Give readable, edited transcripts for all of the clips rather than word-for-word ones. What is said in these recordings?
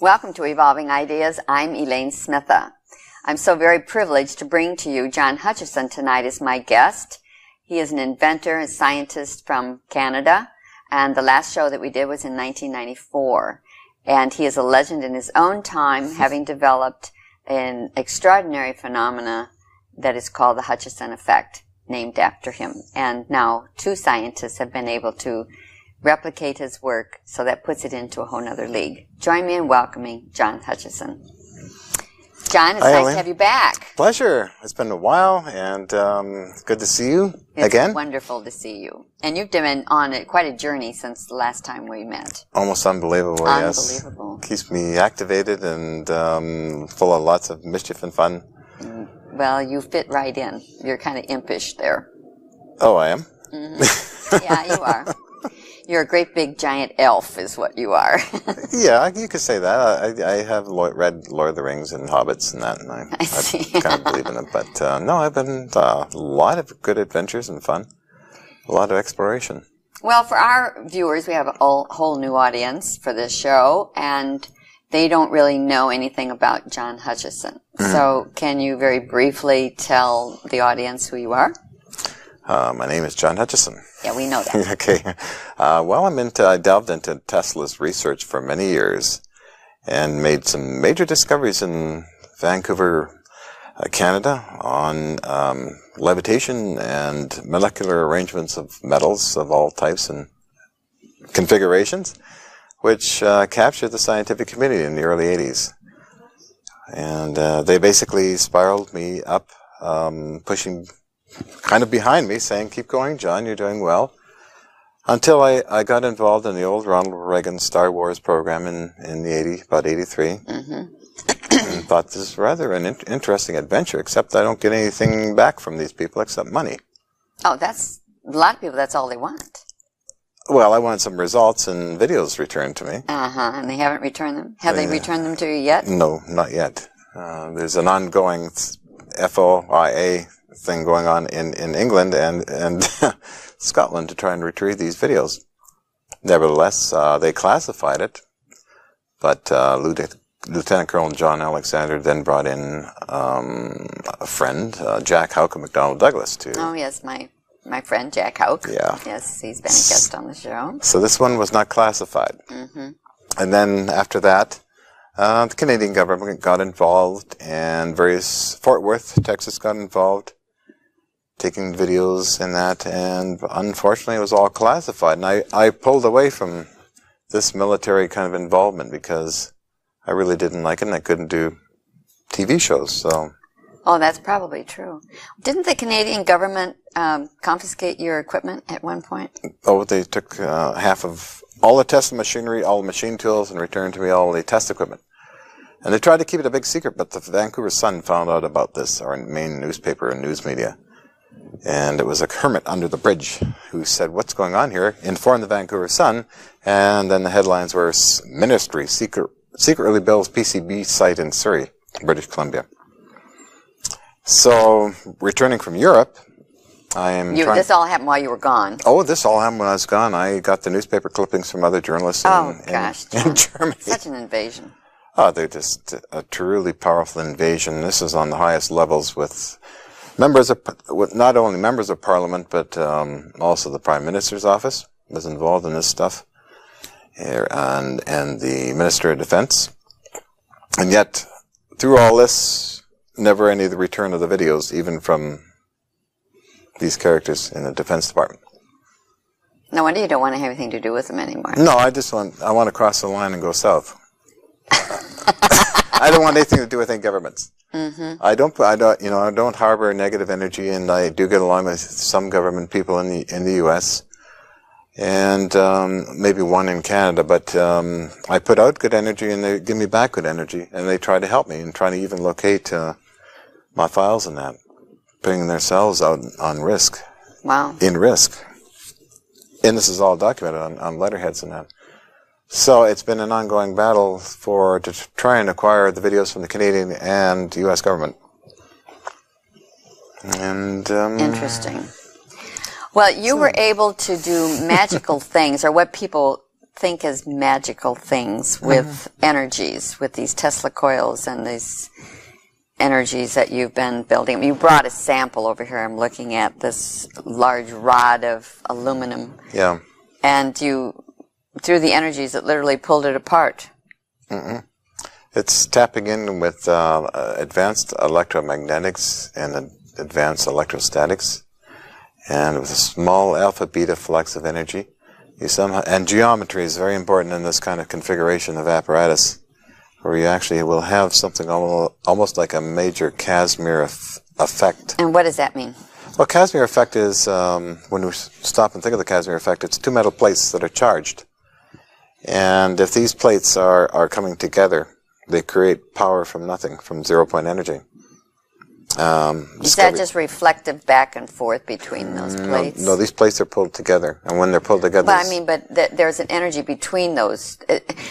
Welcome to Evolving Ideas. I'm Elaine Smitha. I'm so very privileged to bring to you John Hutchison tonight as my guest. He is an inventor and scientist from Canada, and the last show that we did was in 1994. And he is a legend in his own time, having developed an extraordinary phenomena that is called the Hutchison Effect, named after him. And now 2 scientists have been able to replicate his work, so that puts it into a whole other league. Join me in welcoming John Hutchison. John, it's nice to have you back. Pleasure. It's been a while, and good to see you again. It's wonderful to see you. And you've been on quite a journey since the last time we met. Almost unbelievable, yes. Unbelievable. Keeps me activated and full of lots of mischief and fun. Well, you fit right in. You're kind of impish there. Oh, I am? Mm-hmm. Yeah, you are. You're a great big giant elf is what you are. Yeah, you could say that. I have read Lord of the Rings and Hobbits and that, and I kind of believe in it. But no, I've been a lot of good adventures and fun, a lot of exploration. Well, for our viewers, we have a whole new audience for this show, and they don't really know anything about John Hutchison. Mm-hmm. So can you very briefly tell the audience who you are? My name is John Hutchison. Yeah, we know that. Okay. Well, I delved into Tesla's research for many years and made some major discoveries in Vancouver, Canada on levitation and molecular arrangements of metals of all types and configurations, which captured the scientific community in the early 80s. And they basically spiraled me up, pushing kind of behind me, saying, keep going, John, you're doing well. Until I got involved in the old Ronald Reagan Star Wars program in about 83. Mm-hmm. And thought this is rather an interesting adventure, except I don't get anything back from these people except money. Oh, that's a lot of people, that's all they want. Well, I want some results and videos returned to me. And they haven't returned them? Have they returned them to you yet? No, not yet. There's an ongoing FOIA thing going on in England and Scotland to try and retrieve these videos. Nevertheless, they classified it, but Lieutenant Colonel John Alexander then brought in a friend, Jack Houck of McDonnell Douglas. Oh, yes, my friend Jack Houck. Yeah. Yes, he's been a guest on the show. So this one was not classified. Mm-hmm. And then after that, the Canadian government got involved, and Fort Worth, Texas got involved, taking videos and that, and unfortunately it was all classified. And I pulled away from this military kind of involvement because I really didn't like it and I couldn't do TV shows. So. Oh, that's probably true. Didn't the Canadian government confiscate your equipment at one point? Oh, they took half of all the test machinery, all the machine tools, and returned to me all the test equipment. And they tried to keep it a big secret, but the Vancouver Sun found out about this, our main newspaper and news media. And it was a hermit under the bridge who said, what's going on here? Informed the Vancouver Sun, and then the headlines were, Ministry secretly builds PCB site in Surrey, British Columbia. So, returning from Europe, this all happened while you were gone. Oh, this all happened when I was gone. I got the newspaper clippings from other journalists in Germany. Such an invasion. Oh, they're just a truly powerful invasion. This is on the highest levels with not only members of Parliament, but also the Prime Minister's office was involved in this stuff, and the Minister of Defense. And yet, through all this, never any of the return of the videos, even from these characters in the Defense Department. No wonder you don't want to have anything to do with them anymore. No, I want to cross the line and go south. I don't want anything to do with any governments. Mm-hmm. I don't harbor negative energy, and I do get along with some government people in the U.S. and maybe one in Canada. But I put out good energy, and they give me back good energy, and they try to help me and try to even locate my files and that, putting themselves out on risk. Wow. In risk, and this is all documented on letterheads and that. So it's been an ongoing battle to try and acquire the videos from the Canadian and U.S. government. And interesting. Well, you were able to do magical things, or what people think as magical things with energies, with these Tesla coils and these energies that you've been building. You brought a sample over here. I'm looking at this large rod of aluminum. Yeah. And you, through the energies, it literally pulled it apart. It's tapping in with advanced electromagnetics and advanced electrostatics, and with a small alpha-beta flux of energy. And geometry is very important in this kind of configuration of apparatus, where you actually will have something almost like a major Casimir effect. And what does that mean? Well, Casimir effect is, when we stop and think of the Casimir effect, it's two metal plates that are charged. And if these plates are coming together, they create power from nothing, from 0-point energy. Is that just reflective back and forth between those plates? No, these plates are pulled together, and when they're pulled together... But I mean, there's an energy between those.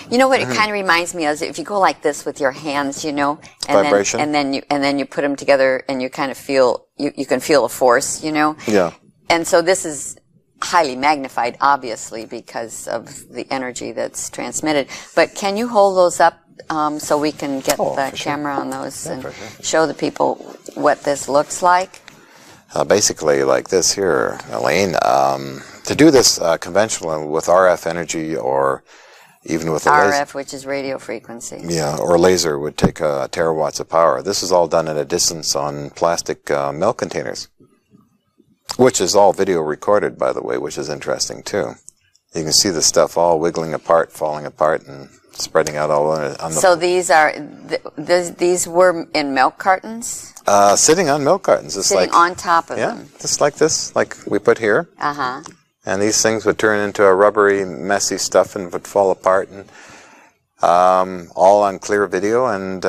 You know what it kind of reminds me of? If you go like this with your hands, you know, and vibration. and then you put them together, and you kind of feel you can feel a force, you know. Yeah. And so this is highly magnified, obviously, because of the energy that's transmitted. But can you hold those up so we can get the camera on those and show the people what this looks like? Basically, like this here, Elaine. To do this conventionally with RF energy, or even with a laser, RF, which is radio frequency. Yeah, or laser would take terawatts of power. This is all done at a distance on plastic milk containers, which is all video recorded, by the way, which is interesting too. You can see the stuff all wiggling apart, falling apart, and spreading out all on the... So these are, these were in milk cartons? Sitting on milk cartons. It's sitting on top of them? Yeah, just like this, like we put here. Uh-huh. And these things would turn into a rubbery, messy stuff and would fall apart, and all on clear video. And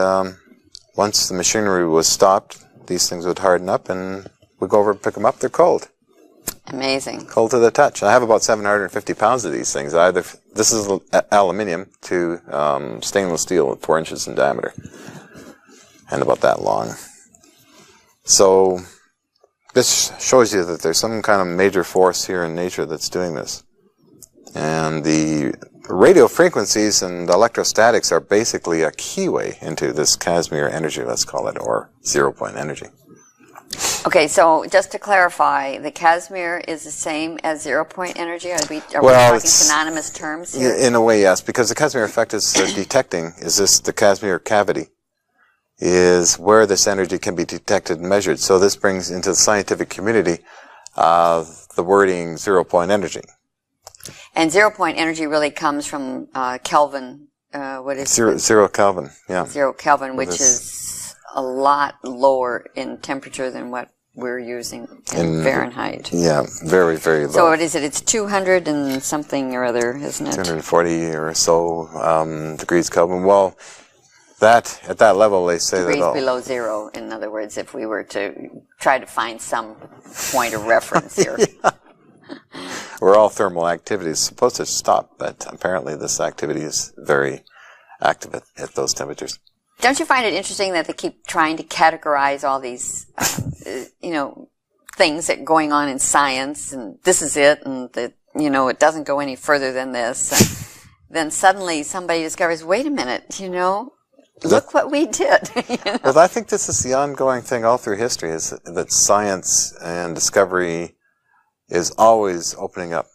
once the machinery was stopped, these things would harden up, and we'd go over and pick them up. They're cold. Amazing. Cold to the touch. I have about 750 pounds of these things. This is aluminium to stainless steel, 4 inches in diameter, and about that long. So this shows you that there's some kind of major force here in nature that's doing this. And the radio frequencies and electrostatics are basically a keyway into this Casimir energy, let's call it, or 0-point energy. Okay, so just to clarify, the Casimir is the same as 0-point energy? Are we talking synonymous terms here? In a way, yes, because the Casimir effect is detecting, the Casimir cavity is where this energy can be detected and measured. So this brings into the scientific community the wording 0-point energy. And 0-point energy really comes from Kelvin, what is it? Zero Kelvin, yeah. 0 Kelvin, which is a lot lower in temperature than what we're using in Fahrenheit. Yeah, very, very low. So what is it? It's 200 and something or other, isn't it? 240 or so degrees Kelvin. Well, at that level, they say degrees that below zero, in other words, if we were to try to find some point of reference here. Yeah. Where all thermal activity is supposed to stop, but apparently this activity is very active at those temperatures. Don't you find it interesting that they keep trying to categorize all these, things that are going on in science, and this is it, and that, it doesn't go any further than this. And then suddenly somebody discovers, wait a minute, look what we did. Well, I think this is the ongoing thing all through history, is that science and discovery is always opening up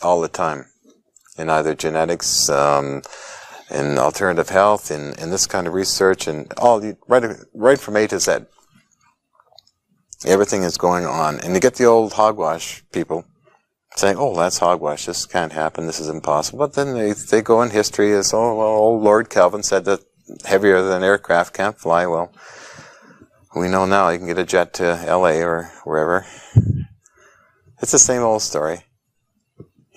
all the time, in either genetics, in alternative health, in this kind of research, and right from A to Z. Everything is going on. And you get the old hogwash people saying, oh, that's hogwash, this can't happen, this is impossible. But then they go in history as, oh, well, old Lord Kelvin said that heavier than aircraft can't fly. Well, we know now you can get a jet to LA or wherever. It's the same old story.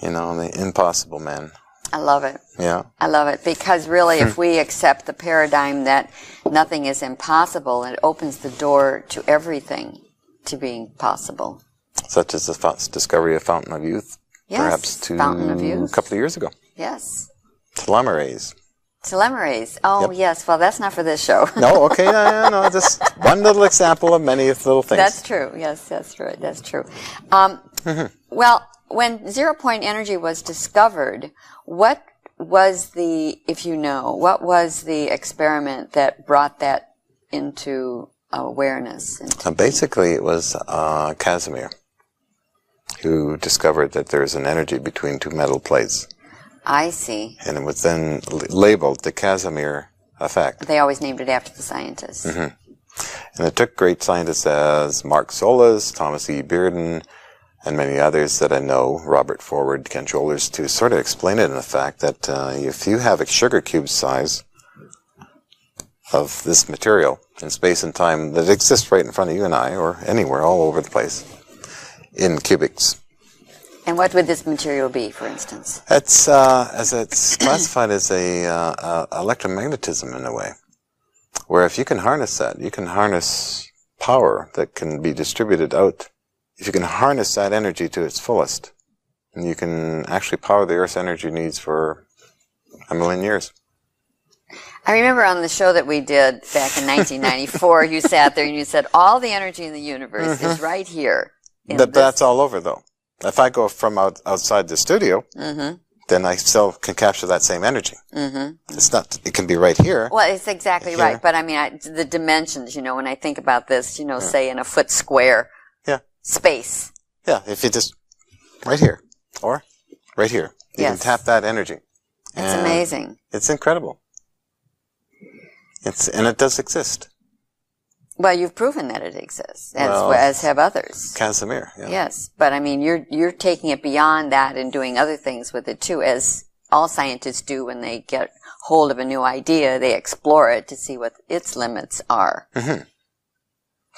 The impossible man. I love it. Yeah. I love it, because really if we accept the paradigm that nothing is impossible, it opens the door to everything to being possible. Such as the discovery of Fountain of Youth, yes, perhaps Fountain of Youth. A couple of years ago. Yes. Telomerase. Telomerase. Oh, yep. Yes. Well, that's not for this show. No, okay. No, just one little example of many little things. That's true. Yes, that's true. That's true. Well, when zero-point energy was discovered, what was if you know, what was the experiment that brought that into awareness? Basically, it was Casimir who discovered that there's an energy between two metal plates. I see. And it was then labeled the Casimir Effect. They always named it after the scientists. Mm-hmm. And it took great scientists as Mark Solis, Thomas E. Bearden, and many others that I know, Robert Forward, Ken Schollers, to sort of explain it in the fact that if you have a sugar cube size of this material in space and time that exists right in front of you and I, or anywhere, all over the place, in cubics. And what would this material be, for instance? It's classified as electromagnetism in a way, where if you can harness that, you can harness power that can be distributed out. If you can harness that energy to its fullest, you can actually power the Earth's energy needs for 1 million years. I remember on the show that we did back in 1994, you sat there and you said, all the energy in the universe is right here. That's all over, though. If I go from outside the studio, then I still can capture that same energy. It's not, it can be right here. Well, it's exactly right. But I mean, the dimensions, you know, when I think about this, you know, say in a foot square space. Yeah, if you just, right here, or right here. You can tap that energy. It's amazing. It's incredible. And it does exist. Well, you've proven that it exists, as have others. Casimir, Yes, but I mean, you're taking it beyond that and doing other things with it too, as all scientists do when they get hold of a new idea. They explore it to see what its limits are.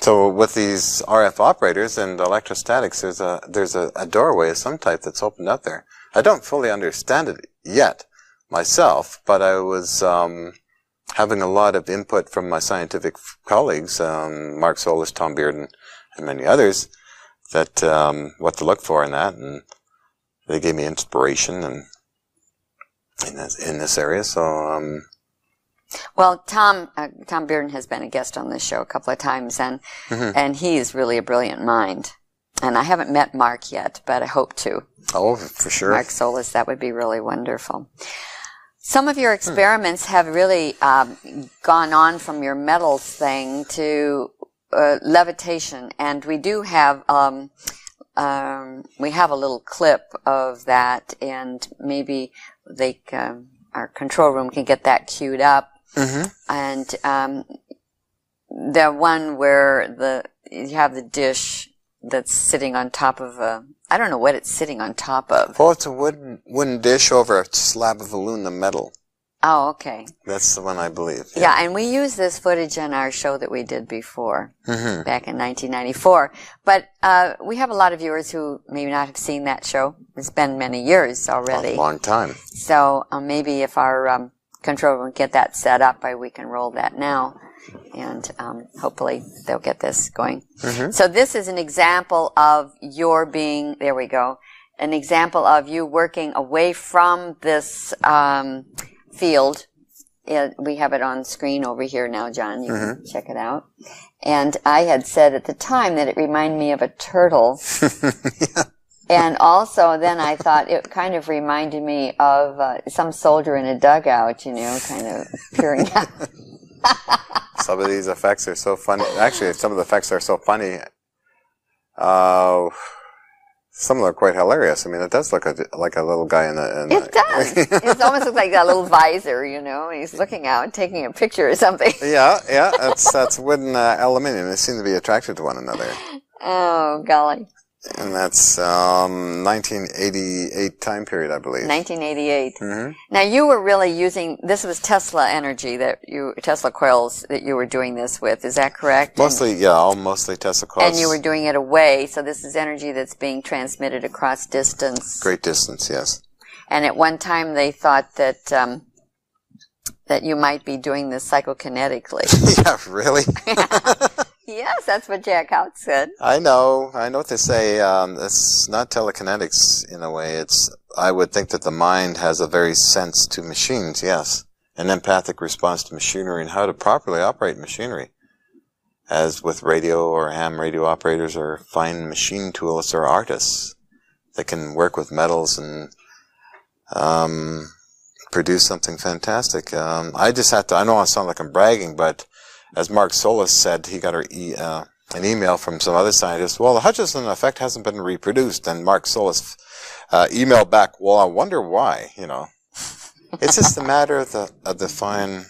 So with these RF operators and electrostatics, there's a doorway of some type that's opened up there. I don't fully understand it yet myself, but I was having a lot of input from my scientific colleagues, Mark Solis, Tom Bearden, and many others, that what to look for in that, and they gave me inspiration in this area. So, well, Tom Bearden has been a guest on this show a couple of times, and he is really a brilliant mind. And I haven't met Mark yet, but I hope to. Oh, for sure. Mark Solis, that would be really wonderful. Some of your experiments have really gone on from your metals thing to levitation, and we do have a little clip of that, and maybe our control room can get that queued up. And the one where you have the dish that's sitting on top of I don't know what it's sitting on top of. Well, it's a wooden dish over a slab of aluminum metal. Oh, okay. That's the one, I believe. Yeah, and we used this footage in our show that we did before, back in 1994. But we have a lot of viewers who maybe not have seen that show. It's been many years already. A long time. So maybe if our control room get that set up, we can roll that now. And hopefully they'll get this going. So this is an example of your being, there we go, an example of you working away from this field. We have it on screen over here now, John. You can check it out. And I had said at the time that it reminded me of a turtle. And also then I thought it kind of reminded me of some soldier in a dugout, you know, kind of peering out. Some of these effects are so funny. Actually, some of the effects are so funny. Some of them are quite hilarious. I mean, it does look like a little guy in the... It does. It almost looks like that little visor, you know, and he's looking out and taking a picture or something. Yeah. That's wooden aluminium. They seem to be attracted to one another. Oh, golly. And that's 1988 time period, I believe. 1988. Now, you were really using, this was Tesla energy, Tesla coils that you were doing this with. Is that correct? Mostly Tesla coils. And you were doing it away, so this is energy that's being transmitted across distance. Great distance, yes. And at one time they thought that you might be doing this psychokinetically. Yeah, really? Yes, that's what Jack Hout said. I know what they say. It's not telekinetics in a way. I would think that the mind has a very sense to machines, yes. An empathic response to machinery and how to properly operate machinery. As with radio or ham radio operators or fine machine toolists or artists. that can work with metals and produce something fantastic. I just have to, I know I sound like I'm bragging, but as Mark Solis said, he got an email from some other scientists, well, the Hutchison effect hasn't been reproduced, and Mark Solis emailed back, well, I wonder why, you know. It's just a matter of the fine,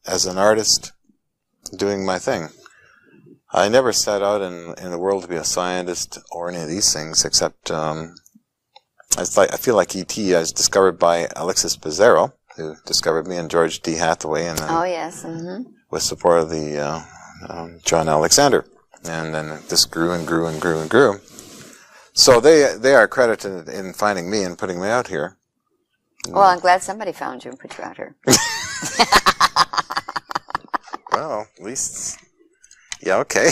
as an artist, doing my thing. I never set out in the world to be a scientist or any of these things, except I feel like E.T. I was discovered by Alex Pezaro, who discovered me, and George D. Hathaway, and then oh yes, mm-hmm. with support of the John Alexander, and then it just grew and grew and grew and grew. So they are credited in finding me and putting me out here. Well, I'm glad somebody found you and put you out here. Well, at least, yeah, okay.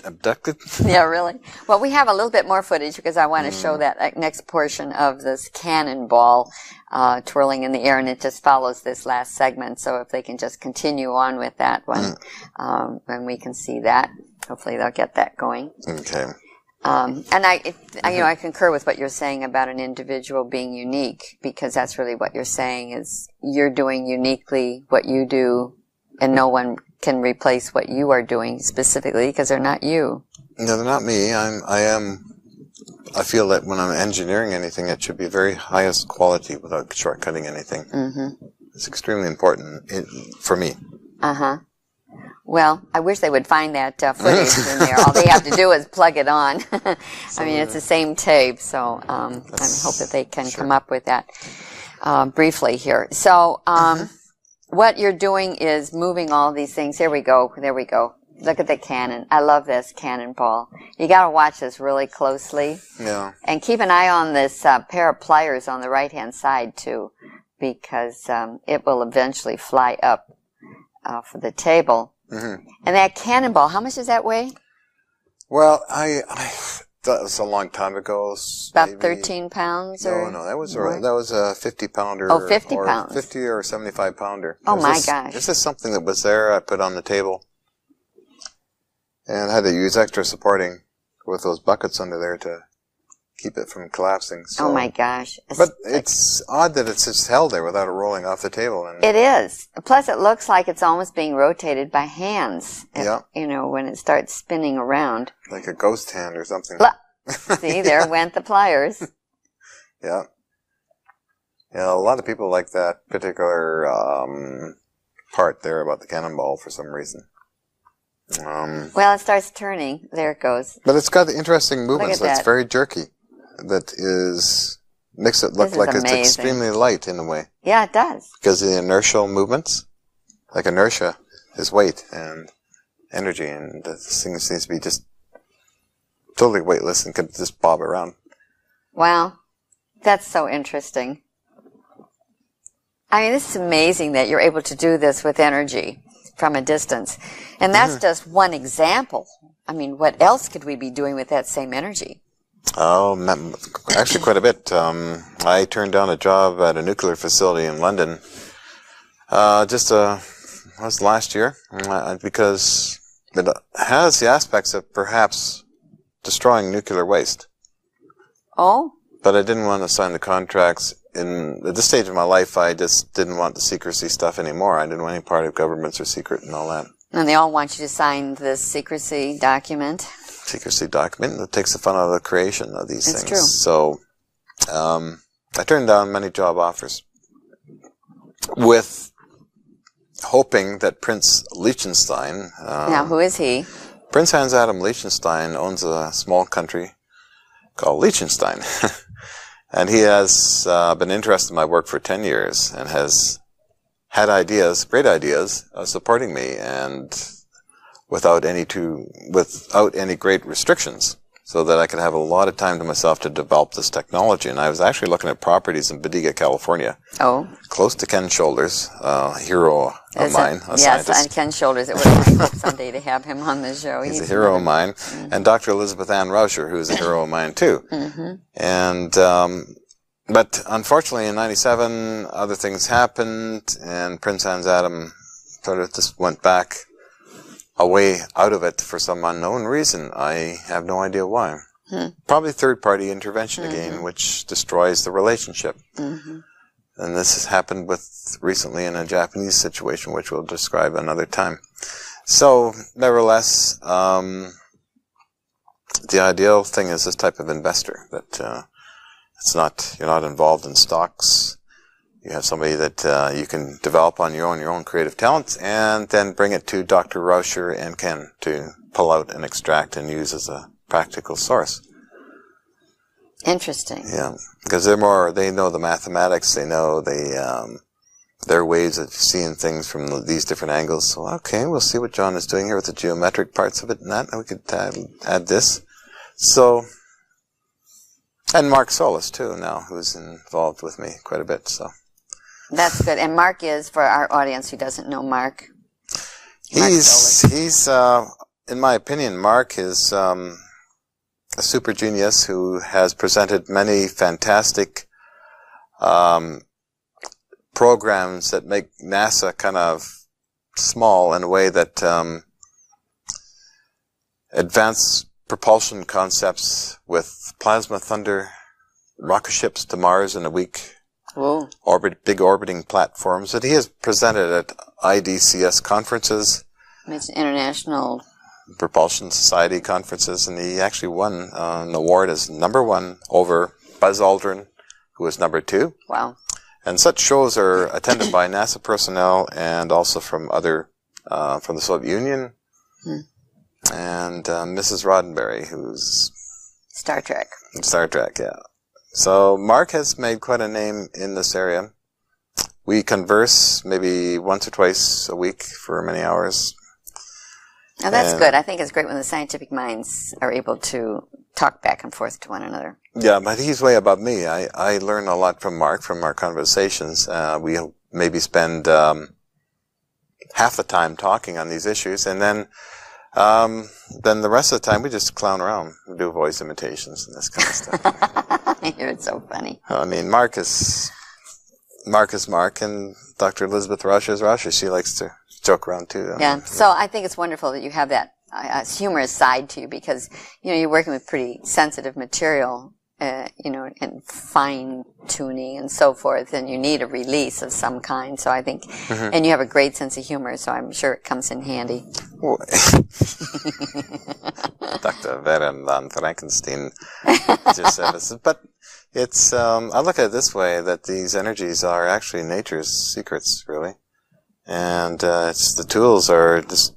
Abducted? Yeah, really. Well, we have a little bit more footage because I want to show that next portion of this cannonball twirling in the air, and it just follows this last segment. So if they can just continue on with that one, then we can see that. Hopefully they'll get that going. Okay. And I concur with what you're saying about an individual being unique, because that's really what you're saying is you're doing uniquely what you do, and no one can replace what you are doing specifically because they're not you. No, they're not me. I feel that when I'm engineering anything, it should be very highest quality without shortcutting anything. Mm-hmm. It's extremely important for me. Uh-huh. Well, I wish they would find that footage in there. All they have to do is plug it on. I mean, it's the same tape, so I hope that they can come up with that briefly here. So what you're doing is moving all these things. There we go. There we go. Look at the cannon. I love this cannonball. You got to watch this really closely. Yeah. And keep an eye on this pair of pliers on the right-hand side, too, because it will eventually fly up for the table. Mm-hmm. And that cannonball, how much does that weigh? Well, that was a long time ago. About maybe 13 pounds? Or no, that was a 50-pounder. Oh, 50 pounds. 50 or 75-pounder. Oh, my gosh. This is something that was there I put on the table. And I had to use extra supporting with those buckets under there to keep it from collapsing. So, oh, my gosh. But it's odd that it's just held there without it rolling off the table. And it is. Plus, it looks like it's almost being rotated by hands. Yeah. You know, when it starts spinning around. Like a ghost hand or something. See, there went the pliers. Yeah. Yeah, a lot of people like that particular part there about the cannonball for some reason. Well, it starts turning. There it goes. But it's got the interesting movements. That's very jerky. That makes it look like it's extremely light in a way. Yeah, it does. Because of the inertial movements. Like inertia is weight and energy, and this thing seems to be just totally weightless and can just bob around. Wow. That's so interesting. I mean, this is amazing that you're able to do this with energy from a distance. And that's just one example. I mean, what else could we be doing with that same energy? Oh, actually quite a bit. I turned down a job at a nuclear facility in London was last year, because it has the aspects of perhaps destroying nuclear waste. Oh? But I didn't want to sign the contracts. At this stage of my life, I just didn't want the secrecy stuff anymore. I didn't want any part of governments or secret and all that. And they all want you to sign this secrecy document. Secrecy document that takes the fun out of the creation of these things. It's true. So I turned down many job offers with hoping that Prince Liechtenstein... now, who is he? Prince Hans Adam Liechtenstein owns a small country called Liechtenstein. And he has been interested in my work for 10 years and has had ideas, great ideas, supporting me, and without any great restrictions, so that I could have a lot of time to myself to develop this technology. And I was actually looking at properties in Bodega, California. Oh. Close to Ken Shoulders, a hero of mine, a scientist. Yes, and Ken Shoulders. It was my hope someday to have him on the show. He's a hero of mine. Mm-hmm. And Dr. Elizabeth Ann Rauscher, who's a hero of mine, too. Mm-hmm. And... but unfortunately in 97, other things happened, and Prince Hans Adam sort of just went back away out of it for some unknown reason. I have no idea why. Probably third-party intervention again, which destroys the relationship. And this has happened recently in a Japanese situation, which we'll describe another time. So, nevertheless, the ideal thing is this type of investor, that you're not involved in stocks. You have somebody that you can develop on your own creative talents, and then bring it to Dr. Rauscher and Ken to pull out and extract and use as a practical source. Interesting. Yeah, because they know the mathematics, they know their ways of seeing things from these different angles. So, okay, we'll see what John is doing here with the geometric parts of it and that, and we could add this. So, and Mark Solis, too, now, who's involved with me quite a bit, so. That's good. And Mark is, for our audience who doesn't know Mark. He's in my opinion, Mark is a super genius who has presented many fantastic programs that make NASA kind of small in a way that advance propulsion concepts with plasma thunder rocket ships to Mars in a week. Whoa. Big orbiting platforms that he has presented at IDCS conferences. It's International Propulsion Society conferences, and he actually won an award as #1 over Buzz Aldrin, who was #2. Wow. And such shows are attended by NASA personnel and also from from the Soviet Union. And Mrs. Roddenberry, who's Star Trek. Star Trek, yeah. So Mark has made quite a name in this area. We converse maybe once or twice a week for many hours. Now that's good. I think it's great when the scientific minds are able to talk back and forth to one another. Yeah, but he's way above me. I learn a lot from Mark, from our conversations. We'll maybe spend half the time talking on these issues, and then the rest of the time we just clown around. We do voice imitations and this kind of stuff. You're so funny. I mean, Mark is Mark, and Dr. Elizabeth Rauscher is Rauscher. She likes to joke around too. Yeah, so I think it's wonderful that you have that humorous side to you, because you're working with pretty sensitive material, and fine tuning and so forth, and you need a release of some kind. So I think, and you have a great sense of humor, so I'm sure it comes in handy. Dr. Vera von Frankenstein just said this, but it's I look at it this way, that these energies are actually nature's secrets, really. And the tools are just,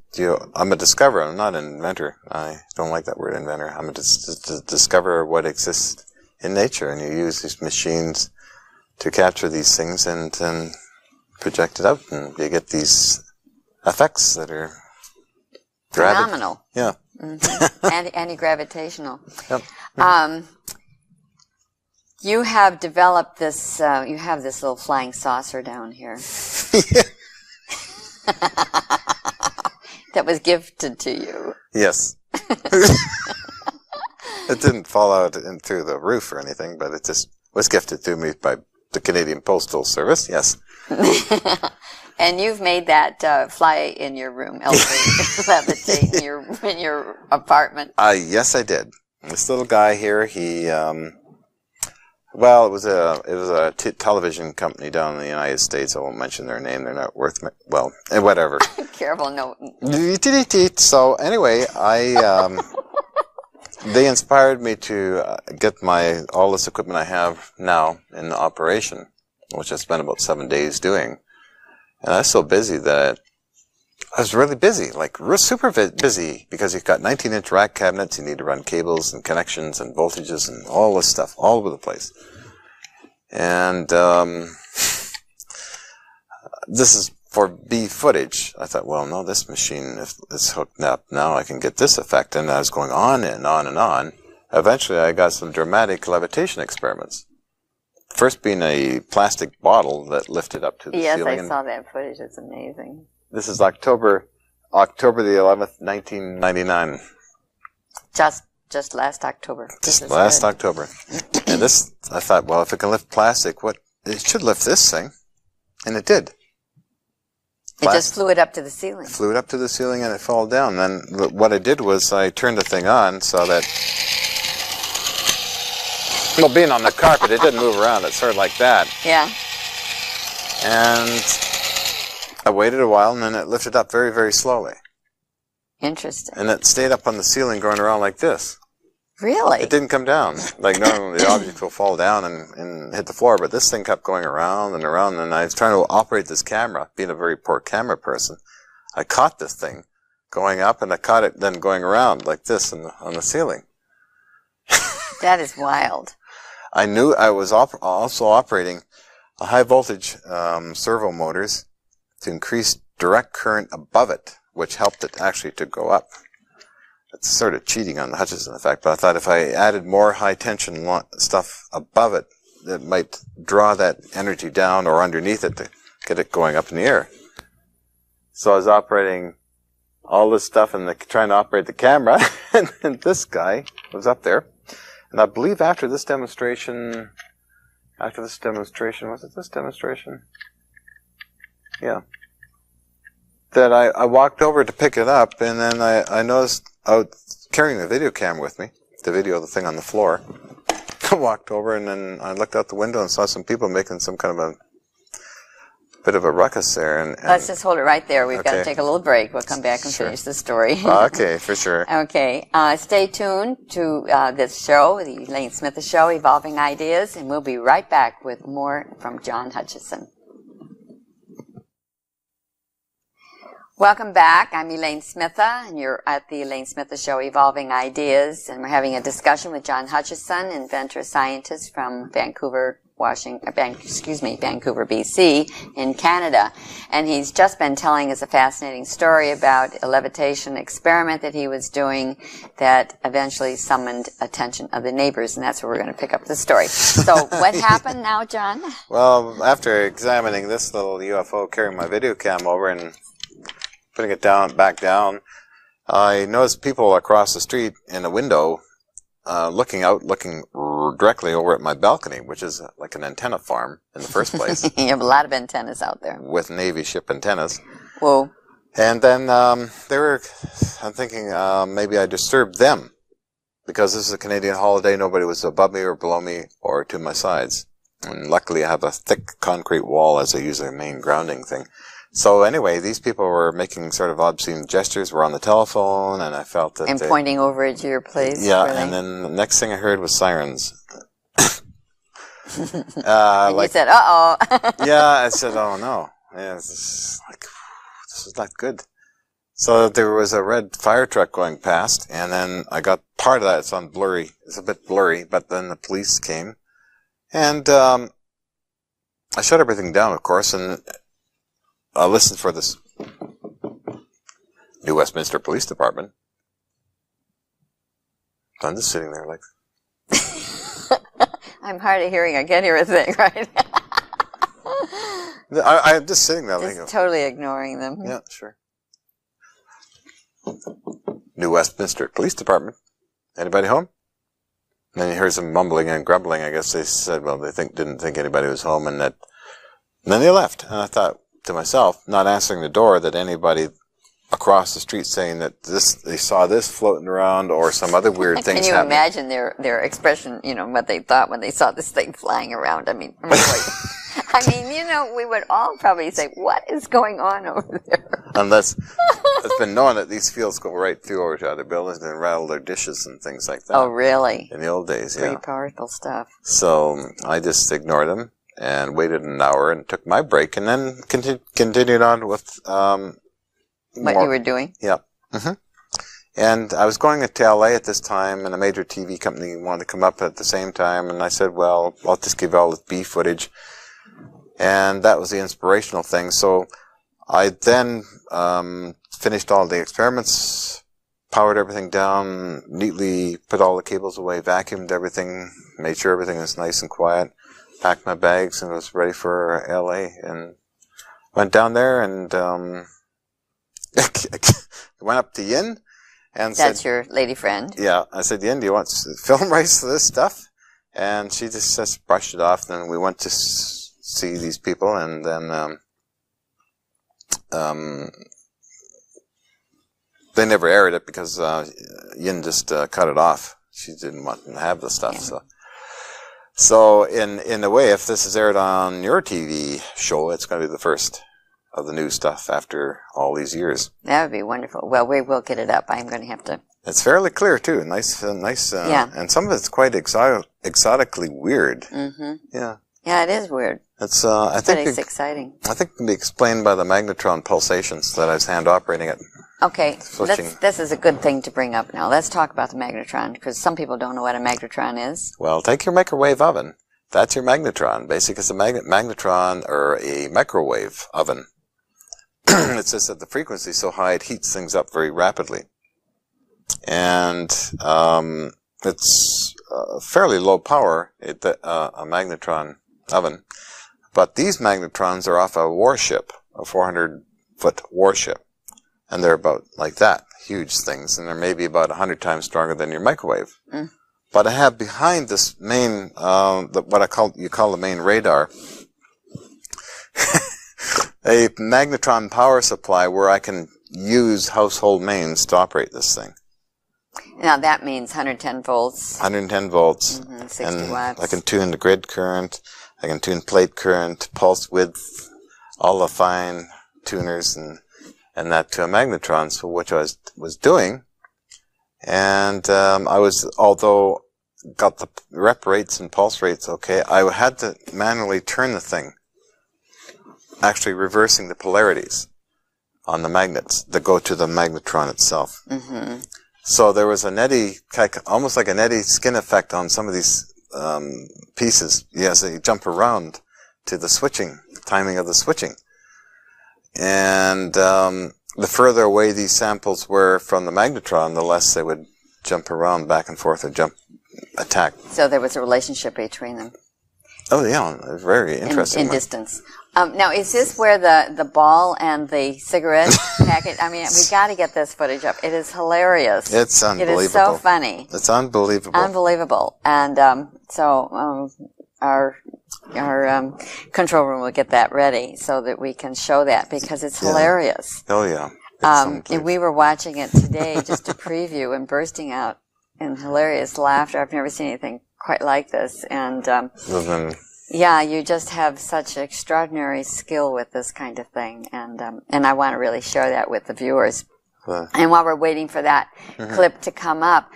I'm a discoverer, I'm not an inventor. I don't like that word, inventor. I'm a discoverer of what exists in nature, and you use these machines to capture these things and then project it out, and you get these effects that are phenomenal. Yeah. Anti-gravitational. Yep. You have developed this, you have this little flying saucer down here. That was gifted to you. Yes. It didn't fall out through the roof or anything, but it just was gifted to me by the Canadian Postal Service, yes. And you've made that fly in your room, levitate in your apartment. Yes, I did. This little guy here, he... Well, it was a television company down in the United States. I won't mention their name. They're not worth whatever. Careful, no. So anyway, they inspired me to get all this equipment I have now in operation, which I spent about 7 days doing. And I was so busy that I was really busy, like super busy, because you've got 19-inch rack cabinets. You need to run cables and connections and voltages and all this stuff all over the place. And this is for B footage. I thought, well, no, this machine, if it's hooked up now, I can get this effect. And I was going on and on and on. Eventually, I got some dramatic levitation experiments. First being a plastic bottle that lifted up to the ceiling. Yes, I saw that footage. It's amazing. This is October the 11th, 1999. Just last October. Just last October. And this, I thought, well, if it can lift plastic, it should lift this thing. And it did. It just flew it up to the ceiling. Flew it up to the ceiling and it fell down. Then what I did was I turned the thing on so that Well, being on the carpet, it didn't move around. It's sort of like that. Yeah. And I waited a while, and then it lifted up very, very slowly. Interesting. And it stayed up on the ceiling going around like this. Really? It didn't come down. Like normally the object will fall down and hit the floor, but this thing kept going around and around, and I was trying to operate this camera, being a very poor camera person. I caught this thing going up, and I caught it then going around like this on the ceiling. That is wild. I knew I was also operating a high voltage servo motors to increase direct current above it, which helped it actually to go up. It's sort of cheating on the Hutchison effect, but I thought if I added more high tension stuff above it, it might draw that energy down or underneath it to get it going up in the air. So I was operating all this stuff and trying to operate the camera, and this guy was up there. And I believe after this demonstration, was it this demonstration? Yeah. That I walked over to pick it up, and then I noticed I was carrying the video camera with me, to video the thing on the floor. I walked over, and then I looked out the window and saw some people making some kind of a bit of a ruckus there. And let's just hold it right there. We've got okay. to take a little break. We'll come back and finish the story. Okay, for sure. Okay. Stay tuned to this show, the Elaine Smitha Show, Evolving Ideas, and we'll be right back with more from John Hutchison. Welcome back. I'm Elaine Smitha, and you're at the Elaine Smitha Show, Evolving Ideas, and we're having a discussion with John Hutchison, inventor scientist from Vancouver, BC in Canada. And he's just been telling us a fascinating story about a levitation experiment that he was doing that eventually summoned attention of the neighbors, and that's where we're going to pick up the story. So what happened now, John? Well, after examining this little UFO, carrying my video cam over and putting it back down, I noticed people across the street in a window looking directly over at my balcony, which is like an antenna farm in the first place. You have a lot of antennas out there. With Navy ship antennas. Whoa. And then I'm thinking maybe I disturbed them, because this is a Canadian holiday. Nobody was above me or below me or to my sides. And luckily I have a thick concrete wall as I use a main grounding thing. So anyway, these people were making sort of obscene gestures, were on the telephone, and I felt that and pointing over at your place. Yeah, and then the next thing I heard was sirens. You said, uh-oh. Yeah, I said, oh no. Yeah, this is not good. So there was a red fire truck going past, and then I got part of that. It's a bit blurry, but then the police came. And I shut everything down, of course, and I listened for this New Westminster Police Department. I'm just sitting there like... I'm hard of hearing. I can't hear a thing, right? I'm just sitting there. Just totally ignoring them. Yeah, sure. New Westminster Police Department. Anybody home? And then you heard some mumbling and grumbling. I guess they said, well, they didn't think anybody was home, and then they left. And I thought to myself, not answering the door, that anybody across the street saying that they saw this floating around or some other weird things happening. Can you imagine their expression, what they thought when they saw this thing flying around? I mean, we would all probably say, what is going on over there? Unless it's been known that these fields go right through over to other buildings and rattle their dishes and things like that. Oh, really? In the old days, yeah. Pretty powerful stuff. So I just ignored them and waited an hour and took my break, and then continued on with what you were doing. Yeah. Mm-hmm. And I was going to LA at this time, and a major TV company wanted to come up at the same time, and I said, well, I'll just give all this B footage. And that was the inspirational thing. So I then finished all the experiments, powered everything down, neatly put all the cables away, vacuumed everything, made sure everything was nice and quiet, packed my bags, and was ready for LA. And went down there and went up to Yin and That's said, your lady friend. Yeah. I said, Yin, do you want film rights to this stuff? And she just brushed it off. Then we went to see these people, and then they never aired it because Yin just cut it off. She didn't want to have the stuff. Yeah. So So in a way, if this is aired on your TV show, it's going to be the first of the new stuff after all these years. That would be wonderful. Well, we will get it up. I'm going to have to. It's fairly clear too. Nice. Yeah. And some of it's quite exotically weird. Mm-hmm. Yeah. Yeah, it is weird. It's I think it's exciting. I think it can be explained by the magnetron pulsations that I was hand operating it. Okay, Switching. this is a good thing to bring up now. Let's talk about the magnetron, because some people don't know what a magnetron is. Well, take your microwave oven. That's your magnetron. Basically, it's a magnetron or a microwave oven. It's just that the frequency is so high it heats things up very rapidly. And it's fairly low power, a magnetron oven. But these magnetrons are off a warship, a 400-foot warship. And they're about like that, huge things. And they're maybe about 100 times stronger than your microwave. Mm. But I have behind this main, you call the main radar, a magnetron power supply where I can use household mains to operate this thing. Now that means 110 volts. 110 volts. 60 and watts. I can tune the grid current. I can tune plate current, pulse width, all the fine tuners and that to a magnetron, so which I was doing. And although got the rep rates and pulse rates okay, I had to manually turn the thing, actually reversing the polarities on the magnets that go to the magnetron itself. Mm-hmm. So there was an eddy, almost like an eddy skin effect on some of these pieces. Yes, they jump around to the switching, timing of the switching. And the further away these samples were from the magnetron, the less they would jump around back and forth or attack. So there was a relationship between them. Oh, yeah, very interesting. In distance. Now, is this where the ball and the cigarette packet, I mean, we got to get this footage up. It is hilarious. It's unbelievable. It is so funny. It's unbelievable. Unbelievable. And so our control room will get that ready so that we can show that, because it's hilarious. Oh, yeah. And we were watching it today, just a preview, and bursting out in hilarious laughter. I've never seen anything quite like this. And yeah, you just have such extraordinary skill with this kind of thing, and I want to really share that with the viewers. And while we're waiting for that clip to come up,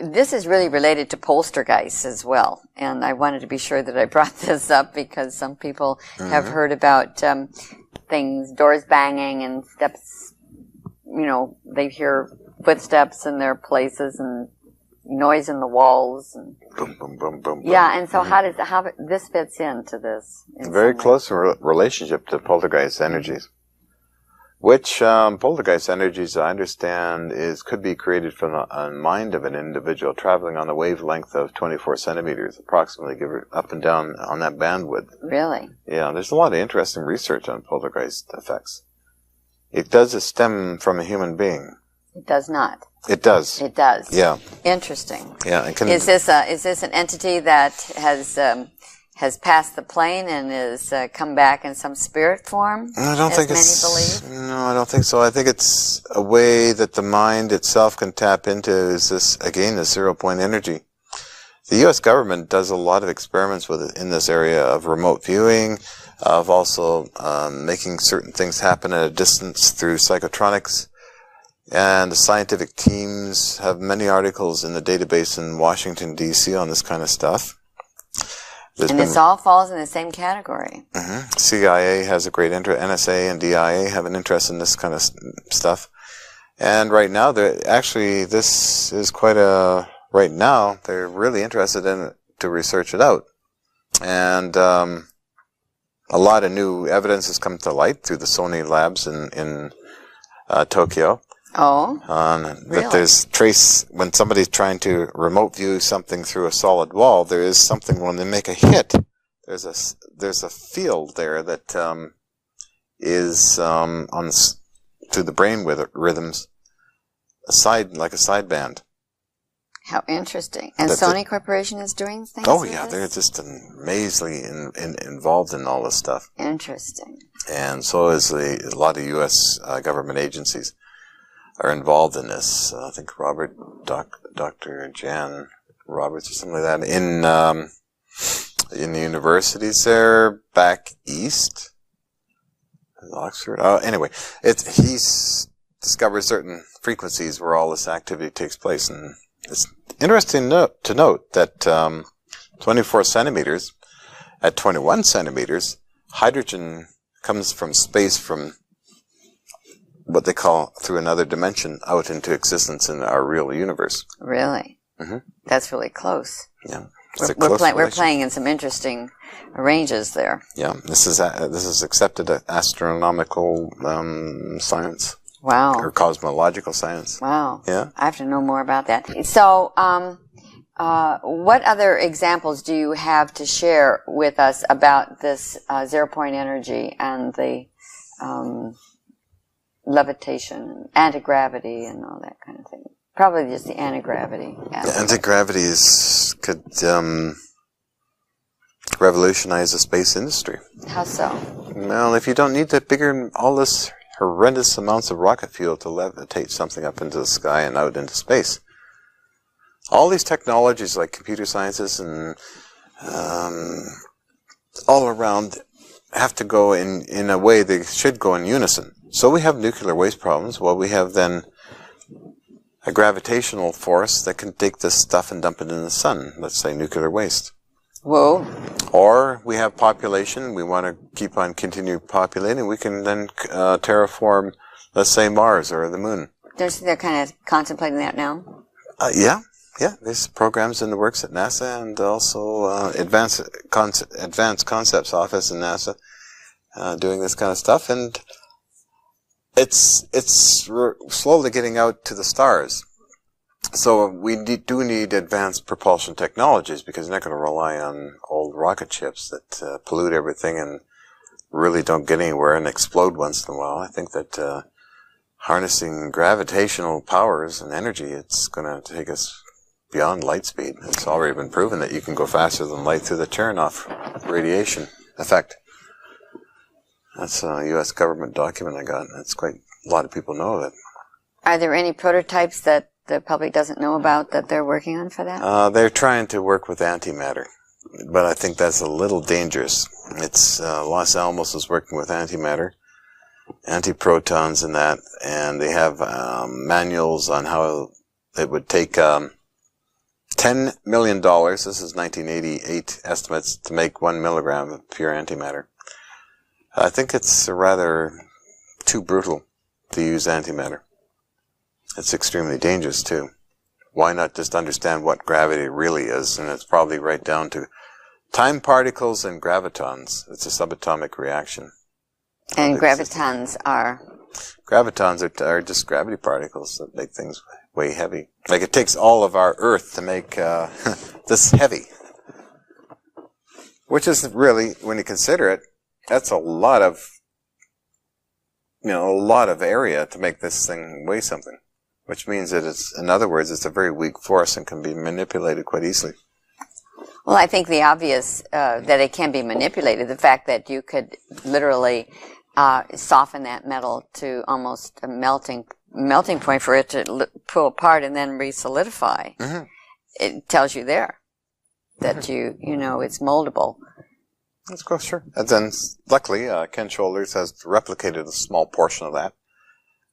this is really related to poltergeists as well, and I wanted to be sure that I brought this up because some people have heard about things, doors banging and steps, they hear footsteps in their places and noise in the walls. And boom, boom, boom, boom. Yeah, and so how this fits into this? Very close relationship to poltergeist energies. Which poltergeist energies, I understand, could be created from the mind of an individual traveling on a wavelength of 24 centimeters, approximately, give it up and down on that bandwidth. Really? Yeah, there's a lot of interesting research on poltergeist effects. It does stem from a human being. It does not. It does. It does. Yeah. Interesting. Yeah. Is this an entity that has passed the plane and is come back in some spirit form? I don't think believe? No, I don't think so. I think it's a way that the mind itself can tap into. Is this again the 0-point energy? The U.S. government does a lot of experiments with it in this area of remote viewing, of also making certain things happen at a distance through psychotronics. And the scientific teams have many articles in the database in Washington, D.C. on this kind of stuff. This all falls in the same category. CIA has a great interest. NSA and DIA have an interest in this kind of stuff. And right now, this is quite right now, they're really interested in it to research it out. And a lot of new evidence has come to light through the Sony labs in Tokyo. Oh, really? That there's when somebody's trying to remote view something through a solid wall, there is something when they make a hit. There's a field there that is to the brain rhythms, like a sideband. How interesting! And Sony Corporation is doing things. Oh yeah, they're just amazingly involved in all this stuff. Interesting. And so is a lot of U.S. government agencies are involved in this. I think Dr. Jan Roberts or something like that in the universities there back east. Oxford. Anyway, he's discovered certain frequencies where all this activity takes place, and it's interesting to note that 24 centimeters, at 21 centimeters, hydrogen comes from space, from what they call through another dimension, out into existence in our real universe. Really? Mm-hmm. That's really close. Yeah. We're playing in some interesting ranges there. Yeah, this is accepted astronomical science. Wow. Or cosmological science. Wow. Yeah. I have to know more about that. So, what other examples do you have to share with us about this zero-point energy and the levitation, anti-gravity, and all that kind of thing? Probably just the anti-gravity. Anti-gravity could revolutionize the space industry. How so? Well, if you don't need all this horrendous amounts of rocket fuel to levitate something up into the sky and out into space. All these technologies like computer sciences and all around have to go in a way they should go in unison. So we have nuclear waste problems. Well, we have then a gravitational force that can take this stuff and dump it in the sun, let's say nuclear waste. Whoa. Or we have population, we want to continue populating, we can then terraform, let's say, Mars or the moon. They're kind of contemplating that now? Yeah, there's programs in the works at NASA, and also Advanced Concepts Office in NASA doing this kind of stuff, and it's slowly getting out to the stars. So we do need advanced propulsion technologies, because you're not going to rely on old rocket ships that pollute everything and really don't get anywhere and explode once in a while. I think that harnessing gravitational powers and energy, it's going to take us beyond light speed. It's already been proven that you can go faster than light through the Chernoff radiation effect. That's a U.S. government document I got, and it's quite a lot of people know of it. Are there any prototypes that the public doesn't know about that they're working on for that? They're trying to work with antimatter, but I think that's a little dangerous. It's Los Alamos is working with antimatter, antiprotons and that, and they have manuals on how it would take $10 million, this is 1988 estimates, to make 1 milligram of pure antimatter. I think it's rather too brutal to use antimatter. It's extremely dangerous, too. Why not just understand what gravity really is? And it's probably right down to time particles and gravitons. It's a subatomic reaction. And gravitons are? Gravitons are just gravity particles that make things way heavy. Like it takes all of our Earth to make this heavy. Which is really, when you consider it, that's a lot of area to make this thing weigh something. Which means that it's, in other words, it's a very weak force and can be manipulated quite easily. Well, I think the obvious, that it can be manipulated, the fact that you could literally soften that metal to almost a melting point for it to pull apart and then re-solidify. Mm-hmm. It tells you there that you know it's moldable. Let's go, sure. And then, luckily, Ken Shoulders has replicated a small portion of that,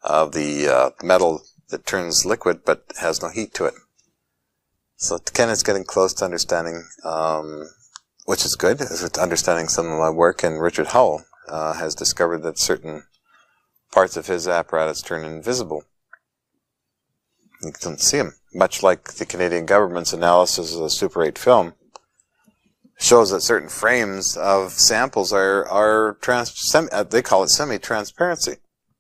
of the metal that turns liquid but has no heat to it. So Ken is getting close to understanding, which is good, is understanding some of my work, and Richard Howell has discovered that certain parts of his apparatus turn invisible. You can see them, much like the Canadian government's analysis of the Super 8 film shows that certain frames of samples are they call it semi-transparency.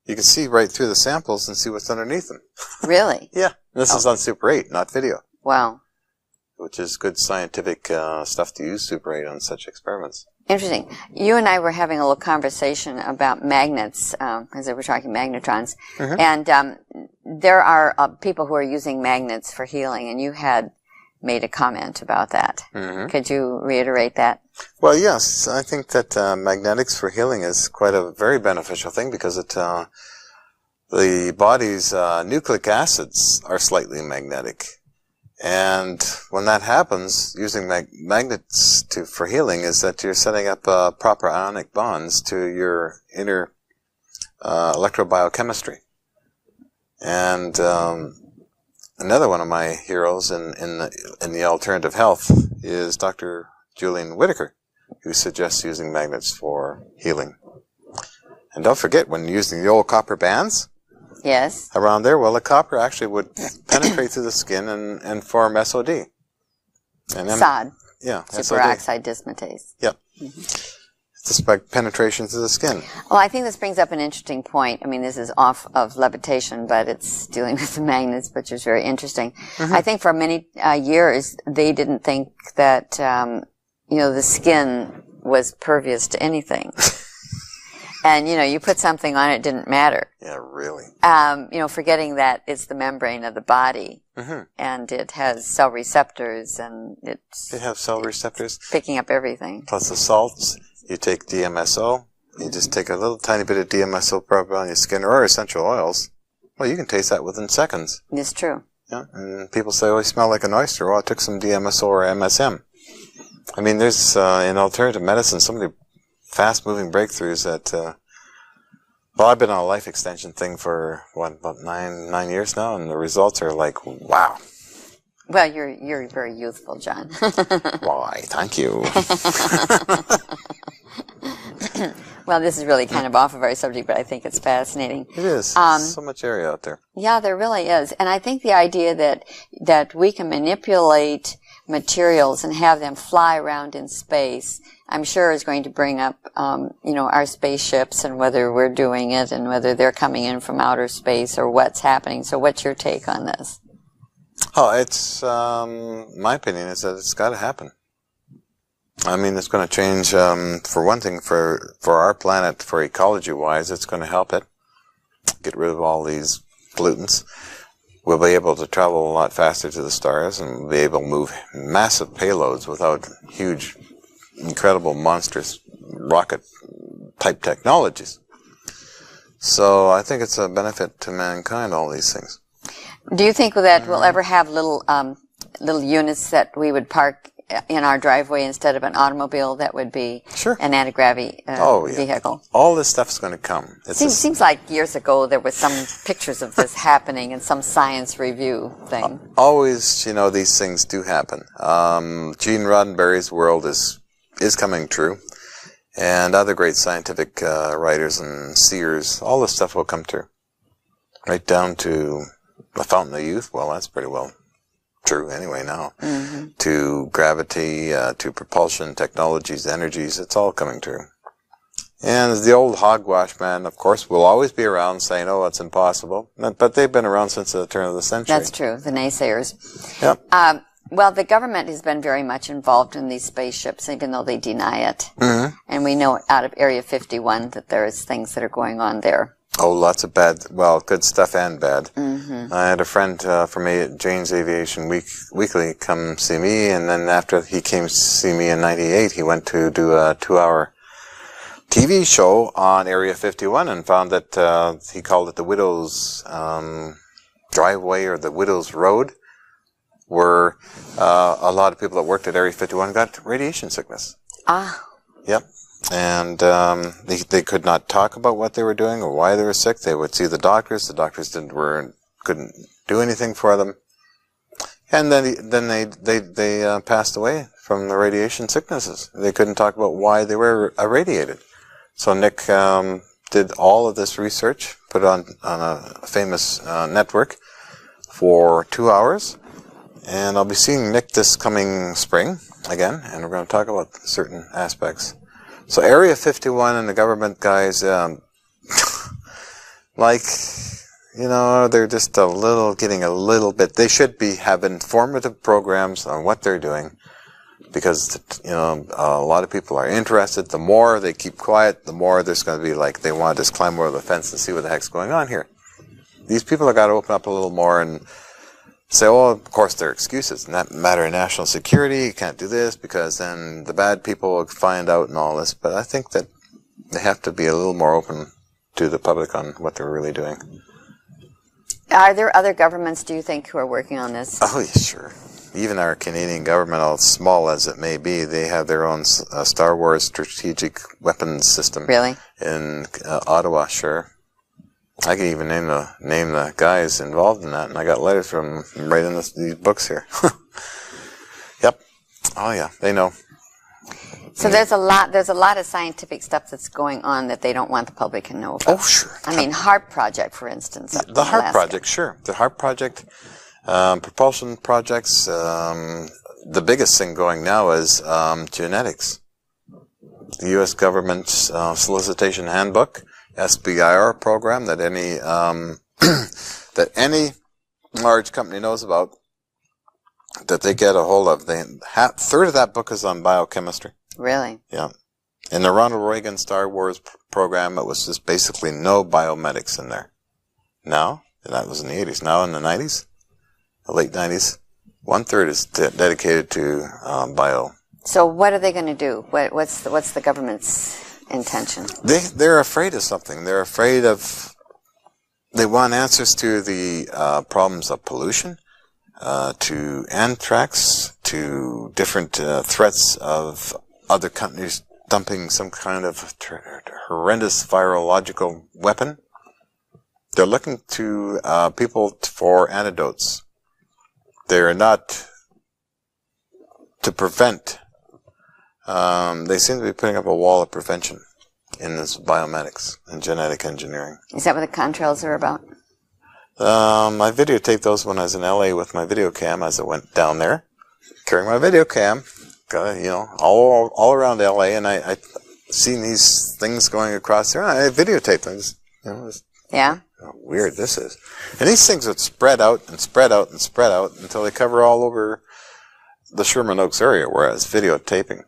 You can see right through the samples and see what's underneath them. Really? Yeah. This is on Super 8, not video. Wow. Which is good scientific stuff to use Super 8 on such experiments. Interesting. You and I were having a little conversation about magnets, because we were talking magnetrons. Mm-hmm. And there are people who are using magnets for healing, and you had made a comment about that. Mm-hmm. Could you reiterate that? Well, yes. I think that magnetics for healing is quite a very beneficial thing, because the body's nucleic acids are slightly magnetic. And when that happens, using magnets for healing is that you're setting up proper ionic bonds to your inner electrobiochemistry. And another one of my heroes in the alternative health is Dr. Julian Whitaker, who suggests using magnets for healing. And don't forget, when using the old copper bands, yes, around there, well, the copper actually would penetrate through the skin and form SOD. And SOD. Yeah, superoxide dismutase. Yep. Just by penetration through the skin. Well, I think this brings up an interesting point. I mean, this is off of levitation, but it's dealing with the magnets, which is very interesting. Mm-hmm. I think for many years, they didn't think that, the skin was pervious to anything. And, you put something on it, didn't matter. Yeah, really. Forgetting that it's the membrane of the body. Mm-hmm. And it has cell receptors, and They have cell receptors. Picking up everything. Plus the salts. You take DMSO. You just take a little tiny bit of DMSO probably on your skin, or essential oils. Well, you can taste that within seconds. It's true. Yeah, and people say, oh, you smell like an oyster. Well, I took some DMSO or MSM. I mean, there's, in alternative medicine, so many fast-moving breakthroughs that, well, I've been on a life extension thing for, about nine years now, and the results are like, wow. Well, you're very youthful, John. Why, thank you. Well, this is really kind of off of our subject, but I think it's fascinating. It is. There's so much area out there. Yeah, there really is. And I think the idea that we can manipulate materials and have them fly around in space, I'm sure is going to bring up, our spaceships and whether we're doing it and whether they're coming in from outer space or what's happening. So what's your take on this? Oh, it's, my opinion is that it's got to happen. I mean, it's going to change, for one thing, for our planet, for ecology-wise, it's going to help it get rid of all these pollutants. We'll be able to travel a lot faster to the stars and be able to move massive payloads without huge, incredible, monstrous rocket-type technologies. So I think it's a benefit to mankind, all these things. Do you think that we'll ever have little units that we would park in our driveway instead of an automobile that would be an anti-gravity vehicle? All this stuff's going to come. Seems like years ago there was some pictures of this happening in some science review thing. Always, these things do happen. Gene Roddenberry's world is coming true. And other great scientific writers and seers, all this stuff will come true. Right down to the Fountain of Youth. Well, that's pretty well true anyway now. Mm-hmm. To gravity, to propulsion technologies, energies, it's all coming true. And the old hogwash man, of course, will always be around saying, oh, it's impossible. But they've been around since the turn of the century. That's true, the naysayers. Yep. Well, the government has been very much involved in these spaceships, even though they deny it. Mm-hmm. And we know out of Area 51 that there's things that are going on there. Oh, lots of good stuff and bad. Mm-hmm. I had a friend from Jane's Aviation Weekly come see me, and then after he came to see me in '98, he went to do a 2-hour TV show on Area 51 and found that he called it the Widow's Driveway or the Widow's Road, where a lot of people that worked at Area 51 got radiation sickness. Ah. Yep. And they could not talk about what they were doing or why they were sick. They would see the doctors. The doctors couldn't do anything for them. And then they passed away from the radiation sicknesses. They couldn't talk about why they were irradiated. So Nick did all of this research, put it on a famous network for 2 hours. And I'll be seeing Nick this coming spring again, and we're going to talk about certain aspects. So Area 51 and the government guys, they're just getting a little bit, they should have informative programs on what they're doing, because, a lot of people are interested. The more they keep quiet, the more there's going to be they want to just climb over the fence and see what the heck's going on here. These people have got to open up a little more and say, oh, of course, there are excuses. In that matter of national security, you can't do this because then the bad people will find out and all this. But I think that they have to be a little more open to the public on what they're really doing. Are there other governments, do you think, who are working on this? Oh, yeah, sure. even our Canadian government, all small as it may be, they have their own Star Wars strategic weapons system. Really? In Ottawa, sure. I can even name the guys involved in that, and I got letters from them right in these books here. Yep. Oh yeah, they know. So there's a lot of scientific stuff that's going on that they don't want the public to know about. Oh sure. I mean, HARP project, for instance. The HARP project, sure. The HARP project, propulsion projects. The biggest thing going now is genetics. The U.S. government's solicitation handbook, SBIR program that any large company knows about, that they get a hold of. Third of that book is on biochemistry. Really? Yeah. In the Ronald Reagan Star Wars program, it was just basically no biomedics in there. Now, that was in the 80s. Now in the 90s, the late 90s, 1/3 is dedicated to bio. So what are they going to do? What's the government's intention? They're afraid of something. They're afraid of. They want answers to the problems of pollution, to anthrax, to different threats of other countries dumping some kind of horrendous virological weapon. They're looking to people for antidotes. They're not to prevent. They seem to be putting up a wall of prevention in this biomedics and genetic engineering. Is that what the contrails are about? I videotaped those when I was in LA with my video cam as I went down there, carrying my video cam, all around LA, and I seen these things going across there. I videotaped them. Yeah. How weird this is. And these things would spread out and spread out and spread out until they cover all over the Sherman Oaks area where I was videotaping.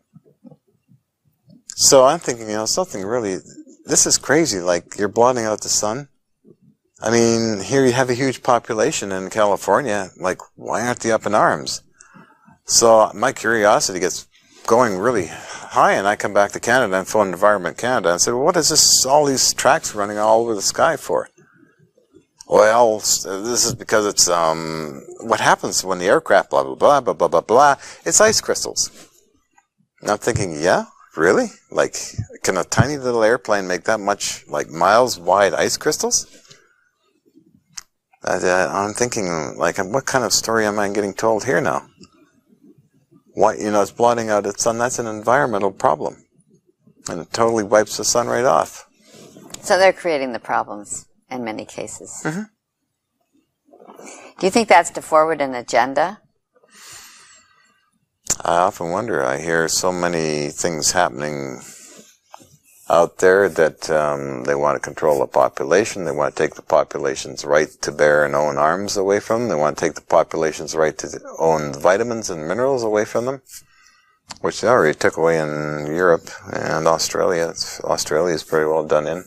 So I'm thinking, something really, this is crazy. Like, you're blotting out the sun. I mean, here you have a huge population in California. Like, why aren't they up in arms? So my curiosity gets going really high, and I come back to Canada and phone Environment Canada and said, well, what is this, all these tracks running all over the sky for? Well, this is because it's, what happens when the aircraft, blah, blah, blah, blah, blah, blah, blah, it's ice crystals. And I'm thinking, yeah, really? Like, can a tiny little airplane make that much, like, miles-wide ice crystals? I'm thinking, like, what kind of story am I getting told here now? Why, it's blotting out its sun. That's an environmental problem. And it totally wipes the sun right off. So they're creating the problems in many cases. Mm-hmm. Do you think that's to forward an agenda? I often wonder. I hear so many things happening out there that they want to control the population. They want to take the population's right to bear and own arms away from them. They want to take the population's right to own vitamins and minerals away from them, which they already took away in Europe and Australia. Australia is pretty well done in.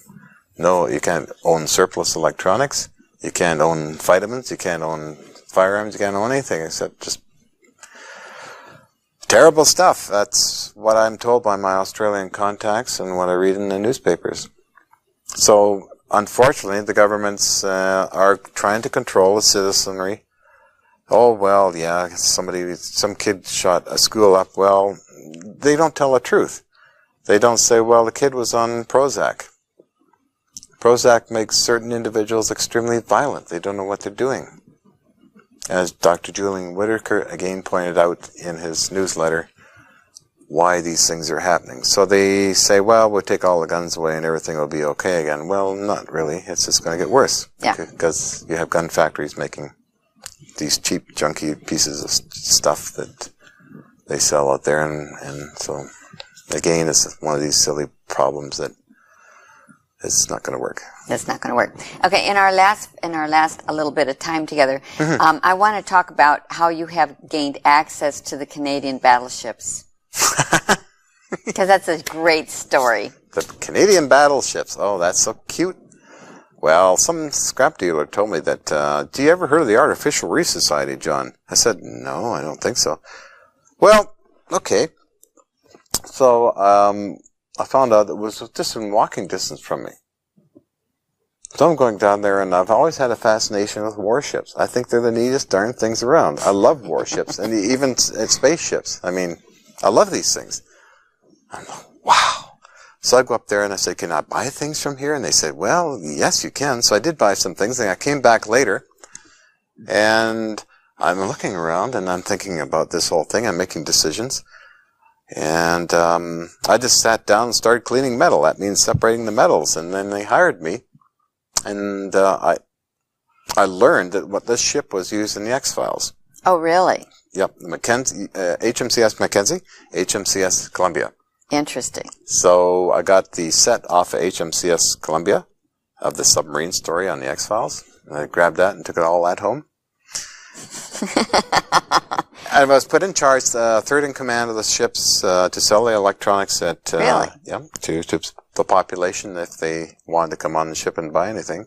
No, you can't own surplus electronics. You can't own vitamins. You can't own firearms. You can't own anything except just terrible stuff. That's what I'm told by my Australian contacts and what I read in the newspapers. So, unfortunately, the governments are trying to control the citizenry. Oh, well, yeah, some kid shot a school up. Well, they don't tell the truth. They don't say, well, the kid was on Prozac. Prozac makes certain individuals extremely violent. They don't know what they're doing. As Dr. Julian Whitaker again pointed out in his newsletter, why these things are happening. So they say, well, we'll take all the guns away and everything will be okay again. Well, not really. It's just going to get worse. Yeah. Because you have gun factories making these cheap, junky pieces of stuff that they sell out there. And so, again, it's one of these silly problems that it's not going to work. That's not going to work. Okay, in our last a little bit of time together, I want to talk about how you have gained access to the Canadian battleships. Because that's a great story. The Canadian battleships. Oh, that's so cute. Well, some scrap dealer told me that, do you ever heard of the Artificial Reef Society, John? I said, no, I don't think so. Well, okay. So, I found out it was just in walking distance from me. So I'm going down there, and I've always had a fascination with warships. I think they're the neatest darn things around. I love warships, and even spaceships. I mean, I love these things. I'm like, wow. So I go up there and I said, can I buy things from here? And they said, well, yes, you can. So I did buy some things, and I came back later, and I'm looking around, and I'm thinking about this whole thing. I'm making decisions. And I just sat down and started cleaning metal. That means separating the metals. And then they hired me. And I learned that what this ship was used in the X-Files. Oh, really? Yep, the HMCS Mackenzie, HMCS Columbia. Interesting. So I got the set off of HMCS Columbia of the submarine story on the X-Files. And I grabbed that and took it all at home. I was put in charge, third in command of the ships, to sell the electronics at really? To the population if they wanted to come on the ship and buy anything.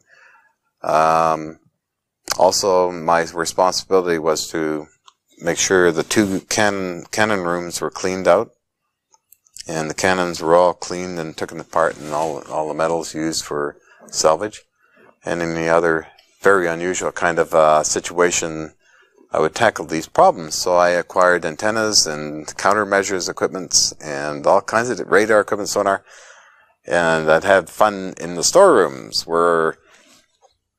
Also, my responsibility was to make sure the 2 cannon rooms were cleaned out, and the cannons were all cleaned and taken apart, and all the metals used for salvage. And in the other very unusual kind of situation, I would tackle these problems. So I acquired antennas and countermeasures equipment and all kinds of radar equipment, sonar. And I'd have fun in the storerooms where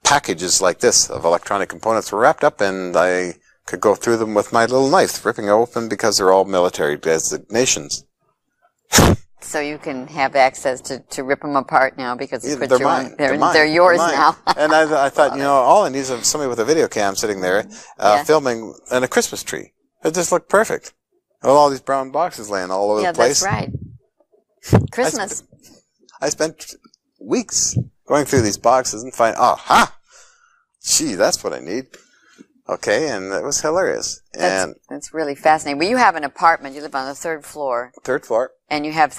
packages like this of electronic components were wrapped up, and I could go through them with my little knife, ripping open because they're all military designations. So you can have access to rip them apart now because they're mine. They're yours now. And I thought, all I need is somebody with a video cam sitting there filming in a Christmas tree. It just looked perfect. With all these brown boxes laying all over the place. Yeah, that's right. Christmas. I spent weeks going through these boxes and gee, that's what I need. Okay, and it was hilarious. That's really fascinating. Well, you have an apartment. You live on the 3rd floor. 3rd floor. And you have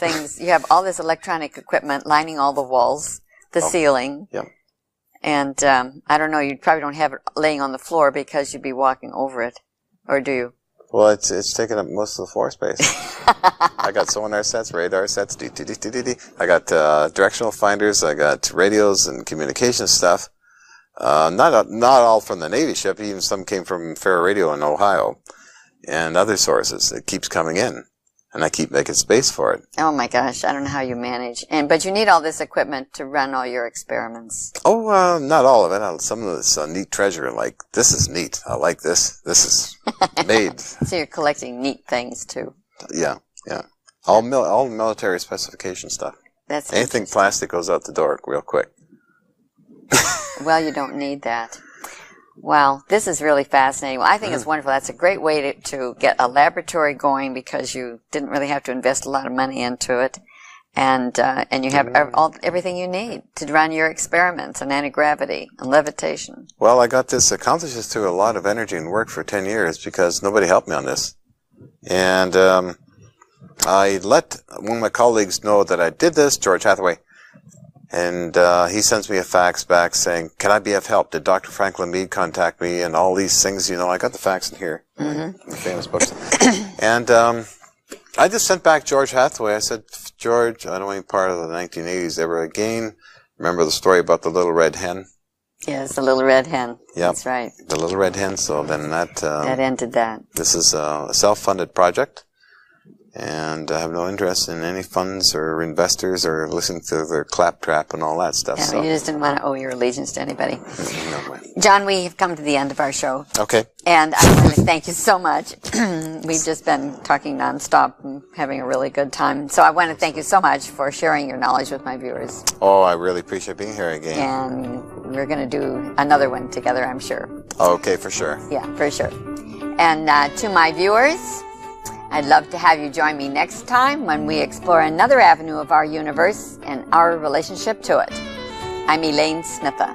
all this electronic equipment lining all the walls, the ceiling. Yeah. And I don't know, you probably don't have it laying on the floor because you'd be walking over it. Or do you? Well, it's taking up most of the floor space. I got sonar sets, radar sets, I got directional finders, I got radios and communication stuff. Not all from the Navy ship, even some came from Ferro Radio in Ohio and other sources. It keeps coming in, and I keep making space for it. Oh my gosh, I don't know how you manage. But you need all this equipment to run all your experiments. Oh, not all of it. Some of it's neat treasure, like, this is neat. I like this. This is made. So you're collecting neat things, too. Yeah. All military specification stuff. That's anything plastic goes out the door real quick. Well, you don't need that. Wow, this is really fascinating. Well, I think it's wonderful. That's a great way to get a laboratory going because you didn't really have to invest a lot of money into it. And you have everything you need to run your experiments on anti-gravity and levitation. Well, I got this accomplishes through a lot of energy and work for 10 years because nobody helped me on this. And I let one of my colleagues know that I did this, George Hathaway. And he sends me a fax back saying, can I be of help? Did Dr. Franklin Mead contact me? And all these things, I got the fax in here. The famous books. And I just sent back George Hathaway. I said, George, I don't want any part of the 1980s ever again. Remember the story about the little red hen? Yes, the little red hen. Yeah, that's right. The little red hen. So then that ended that. This is a self-funded project. And I have no interest in any funds or investors or listening to their claptrap and all that stuff. Yeah, so. You just didn't want to owe your allegiance to anybody. No way. John, we have come to the end of our show. Okay. And I want to thank you so much. We've just been talking nonstop and having a really good time. So I want to thank you so much for sharing your knowledge with my viewers. Oh, I really appreciate being here again. And we're going to do another one together, I'm sure. Okay, for sure. Yeah, for sure. And to my viewers, I'd love to have you join me next time when we explore another avenue of our universe and our relationship to it. I'm Elaine Smitha.